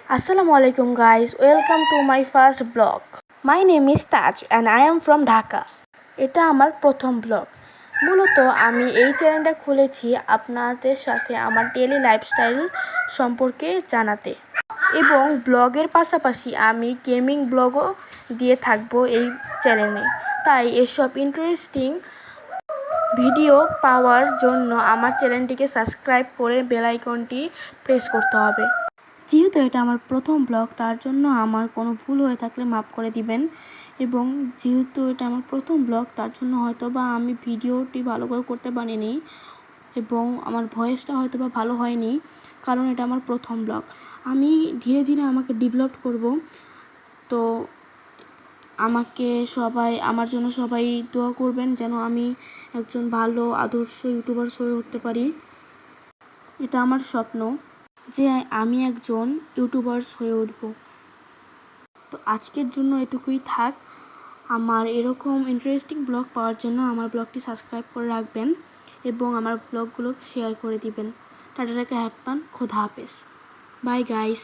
Assalamualaikum guys, welcome to my first blog. My name is Taj and I am from Dhaka. এটা আমার প্রথম blog. মূলত আমি এই চ্যানেলটা খুলেছি আপনাদের সাথে আমার ডেইলি লাইফস্টাইল সম্পর্কে জানাতে এবং ব্লগের পাশাপাশি আমি গেমিং ব্লগও দিয়ে থাকবো এই চ্যানেলে। তাই এসব ইন্টারেস্টিং ভিডিও পাওয়ার জন্য আমার চ্যানেলটিকে সাবস্ক্রাইব করে বেল আইকনটি প্রেস করতে হবে। যেহেতু এটা আমার প্রথম ব্লগ, তার জন্য আমার কোনো ভুল হয়ে থাকলে মাফ করে দিবেন। এবং যেহেতু এটা আমার প্রথম ব্লগ, তার জন্য হয়তো বা আমি ভিডিওটি ভালো করে করতে পারিনি এবং আমার ভয়েসটা হয়তো বা ভালো হয়নি, কারণ এটা আমার প্রথম ব্লগ। আমি ধীরে ধীরে আমাকে ডেভেলপ করব। তো আমার জন্য সবাই দোয়া করবেন যেন আমি একজন ভালো আদর্শ ইউটিউবার হয়ে উঠতে পারি। এটা আমার স্বপ্ন যে আমি একজন ইউটিউবার্স হয়ে উঠব। তো আজকের জন্য এটুকুই থাক। আমার এরকম ইন্টারেস্টিং ব্লগ পাওয়ার জন্য আমার ব্লগটি সাবস্ক্রাইব করে রাখবেন এবং আমার ব্লগগুলো শেয়ার করে দিবেন। টাটা, হ্যাভ ফান, খোদা হাফেজ, বাই গাইস।